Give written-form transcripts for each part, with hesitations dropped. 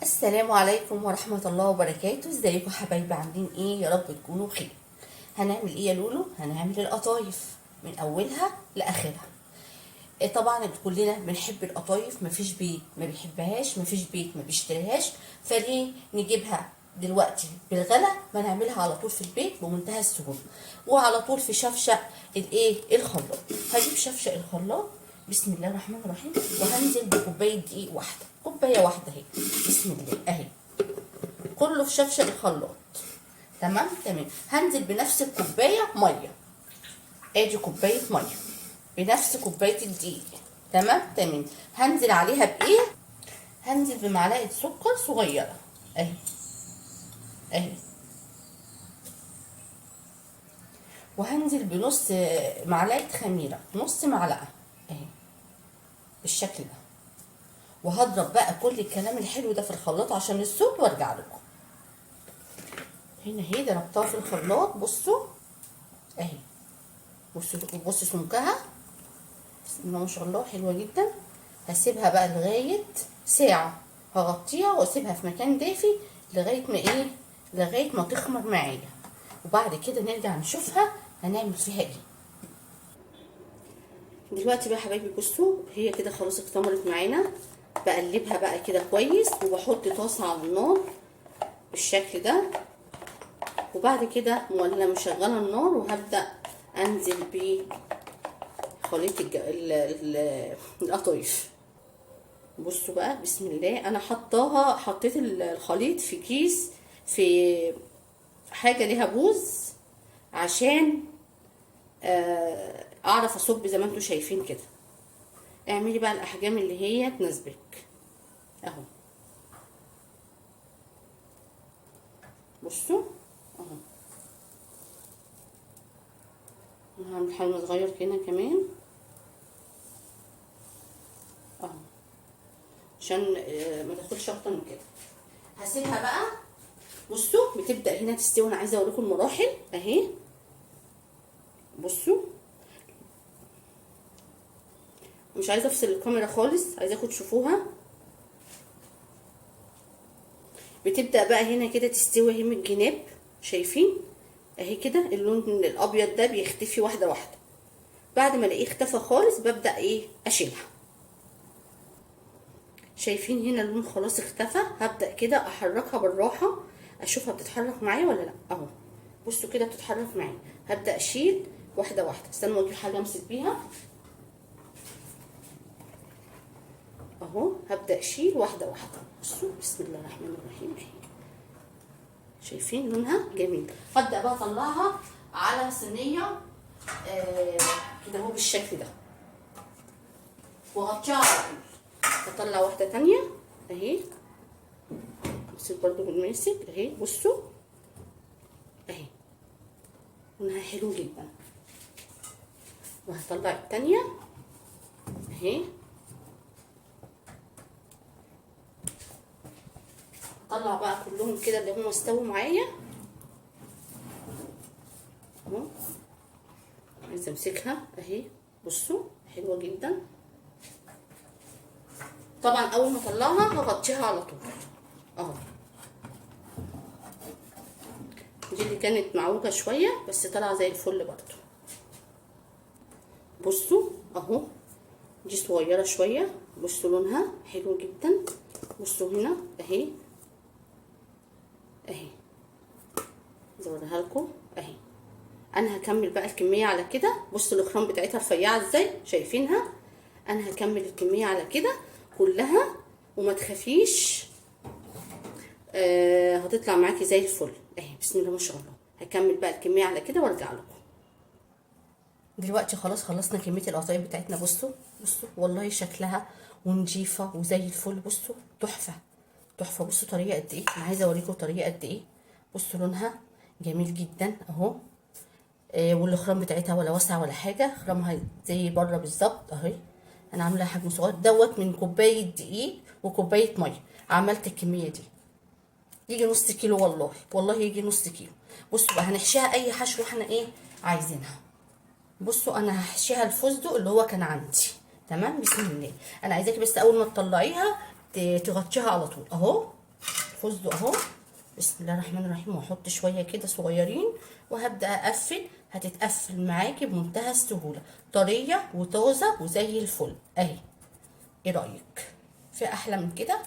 السلام عليكم ورحمة الله وبركاته. ازيكم حبايبي؟ عاملين ايه؟ يا رب تكونوا بخير. هنعمل ايه يا لولو؟ هنعمل القطايف من اولها لاخرها. طبعا كلنا بنحب القطايف، مفيش بيت ما بيحبهاش، مفيش بيت ما بيشتريهاش. فليه نجيبها دلوقتي بالغلا؟ ما نعملها على طول في البيت بمنتهى السهولة وعلى طول في شفشق الخلاط. هجيب شفشق الخلاط، بسم الله الرحمن الرحيم، وهنزل بكوبايه دقيق واحده، كوبايه واحده اهي، بسم الله اهي، كله في شفشق الخلاط. تمام. هنزل بنفس الكوبايه ميه، ادي كوبايه ميه بنفس كوبايه الدقيق. تمام. هنزل عليها بايه؟ هنزل بمعلقه سكر صغيره اهي اهي، وهنزل بنص معلقه خميره، نص معلقه اهي بالشكل ده. وهضرب بقى كل الكلام الحلو ده في الخلاط عشان الصوت وارجع لكم. هنا اهي ضربتها في الخلاط، بصوا اهي، بصوا سمكها، بسم الله ما شاء الله، حلوه جدا. هسيبها بقى لغايه ساعه، هغطيها واسيبها في مكان دافي لغايه ما تخمر معايا، وبعد كده نرجع نشوفها هنعمل فيها ايه. دلوقتي بقى حبايبي بصوا، هي كده خلاص اختمرت معانا. بقلبها بقى كده كويس، وبحط طاسه على النار بالشكل ده، وبعد كده ولا مشغله النار، وهبدا انزل بخليط القطايف. بصوا بقى بسم الله، انا حطيت الخليط في كيس، في حاجه ليها بوز، عشان اعرف اصب زي ما انتم شايفين كده. اعملي بقى الاحجام اللي هي تناسبك اهو. بصوا اهو، هعمل حجم صغير هنا كمان اهو، عشان ما تاخدش اكتر من كده. هسيبها بقى. بصوا بتبدا هنا تستوي، انا عايزه اوريكم المراحل اهي. بصوا، مش عايزه افصل الكاميرا خالص، عايزاكم تشوفوها. بتبدا بقى هنا كده تستوي اهي من الجناب، شايفين اهي كده اللون الابيض ده بيختفي واحده واحده. بعد ما الاقيه اختفى خالص ببدا اشيلها. شايفين هنا اللون خلاص اختفى. هبدا كده احركها بالراحه، اشوفها بتتحرك معايا ولا لا اهو. بصوا كده بتتحرك معايا. هبدا اشيل واحده واحده. استنوا اجيب حاجه امسك بيها اهو. هبدا اشيل واحده واحده. بصوا بسم الله الرحمن الرحيم اهي، شايفين لونها جميل. هبدا بقى اطلعها على صينيه كده اهو بالشكل ده، واغطيها على طول. اطلع واحده تانية اهي، بس برضو بالماسك اهي. بصوا اهي لونها حلو جدا. وهطلع التانية اهي. اطلع بقى كلهم كده اللي هم استووا معايا اهو. عايزه امسكها اهي. بصوا حلوه جدا. طبعا اول ما اطلعها هغطيها على طول اهو. دي اللي كانت معوجه شويه بس طالعه زي الفل برضو. بصوا اهو، دي صغيره شويه. بصوا لونها حلو جدا. بصوا هنا اهي اهي، زودها لكم اهي. انا هكمل بقى الكميه على كده. بصوا الاخرام بتاعتها رفيعه ازاي، شايفينها؟ انا هكمل الكميه على كده كلها، وما تخافيش هتطلع معاكي زي الفل اهي، بسم الله ما شاء الله. هكمل بقى الكميه على كده وارجع لكم. دلوقتي خلاص خلصنا كميه القطايف بتاعتنا. بصوا والله شكلها ونضيفه وزي الفل. بصوا تحفه تحفه. بصوا طريه قد ايه، انا عايزه اوريكم طريه قد ايه. بصوا لونها جميل جدا اهو. والاخرام بتاعتها ولا واسعه ولا حاجه، خرامها زي بره بالظبط اهي. انا عامله حجم صغير دوت من كوبايه دقيق وكوبايه ميه. عملت الكميه دي يجي نص كيلو، والله يجي نص كيلو. بصوا بقى هنحشيها اي حشو احنا عايزينها. بصوا انا هحشيها الفستق اللي هو كان عندي. تمام، بسم الله. انا عايزاكي بس اول ما تطلعيها تغطيها على طول اهو. الفستق اهو. بسم الله الرحمن الرحيم. واحط شويه كده صغيرين وهبدا اقفل. هتتقفل معاكي بمنتهى السهوله، طريه وطازه وزي الفل اهي. ايه رايك؟ في احلى من كده؟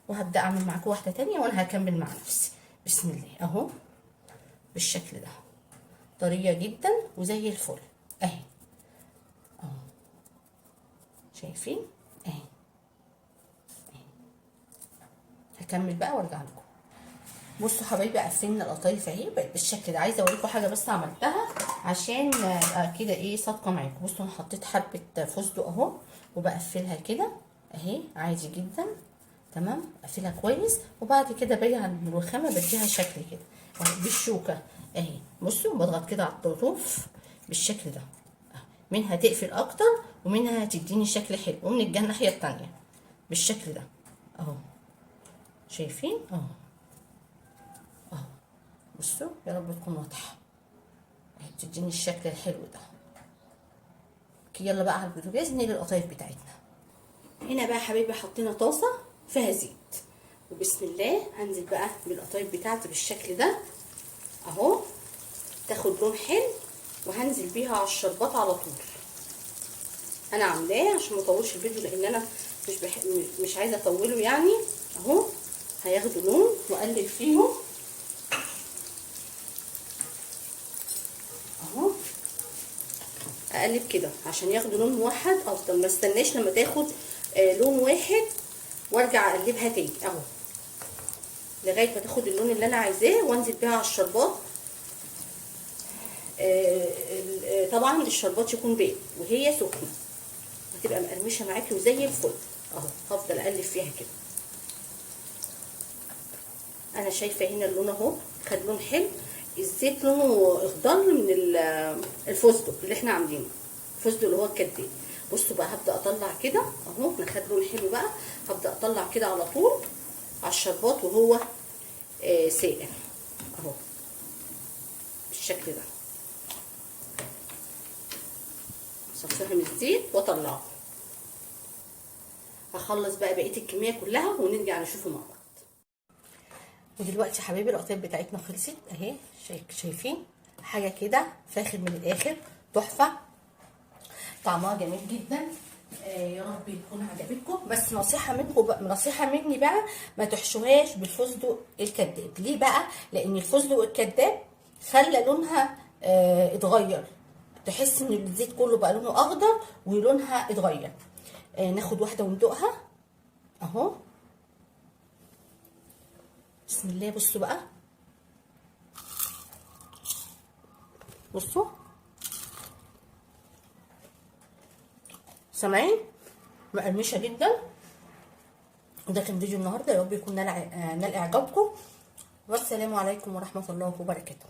وهبدا اعمل معاكم واحده تانية وانا هكمل مع نفسي. بسم الله اهو بالشكل ده، طريه جدا وزي الفل اهي اهو. شايفين اهي. هكمل بقى وارجع لكم. بصوا حبايبي، قفلنا القطايف اهي بقت بالشكل ده. عايزه اوريكم حاجه بس عملتها عشان كده ايه صادقه معاكم. بصوا انا حطيت حبه فستق اهو وبقفلها كده اهي عادي جدا. تمام، اقفلها كويس وبعد كده باجي على الرخامه بديها شكل كده بالشوكه اهي. بصوا بضغط كده على الطروف بالشكل ده، منها تقفل اكتر ومنها تديني شكل حلو، ومن الناحيه التانيه بالشكل ده اهو. شايفين اهو اهو. بصوا يا رب تكون واضحه اهي، بتديني الشكل الحلو ده. يلا بقى على البوتاجاز نقلي القطايف بتاعتنا. هنا بقى حبايبي حطينا طاسه فيها زيت، وبسم الله هنزل بقى بالقطايف بتاعتي بالشكل ده اهو. تاخد لون حلو وهنزل بيها على الشربات على طول. انا عاملاه عشان ما اطولش الفيديو لان انا مش عايزه اطوله يعني اهو. هياخدوا لون واقلب فيهم اهو. اقلب كده عشان ياخدوا لون موحد، افضل ما استناش لما تاخد لون واحد وارجع اقلبها تاني اهو لغايه ما تاخد اللون اللي انا عايزاه، وانزل بيها على الشربات. طبعا الشربات يكون بارد وهي سخنه، هتبقى مقرمشه معاكي وزي الفل اهو. هفضل اقلب فيها كده. انا شايفه هنا اللون اهو خد لون حلو. الزيت لونه اخضر من الفستق اللي احنا عاملينه، الفستق اللي هو الكداب. بصوا بقى هبدا اطلع كده اهو، احنا خد لون حلو بقى. هبدا اطلع كده على طول على الشربات وهو ساقع اهو بالشكل ده. صفيها من الزيت واطلعه. هخلص بقى بقيه الكميه كلها ونرجع نشوفه مع بعض. ودلوقتي حبايبي القطايف بتاعتنا خلصت اهي. شايفين حاجه كده فاخر من الاخر، تحفه، طعمها جميل جدا. يا رب يكون عجبتكم. بس نصيحه منكم بقى، نصيحه مني بقى، ما تحشوهاش بالفستق الكداب. ليه بقى؟ لان الفستق الكداب خلى لونها اتغير، تحس ان الزيت كله بقى لونه اخضر ولونها اتغير. ناخد واحده وندوقها اهو. بسم الله. بصوا بقى، بصوا سامعين؟ مقرمشه جدا. وده كان فيديو النهارده، يا رب يكون نال اعجابكم. والسلام عليكم ورحمه الله وبركاته.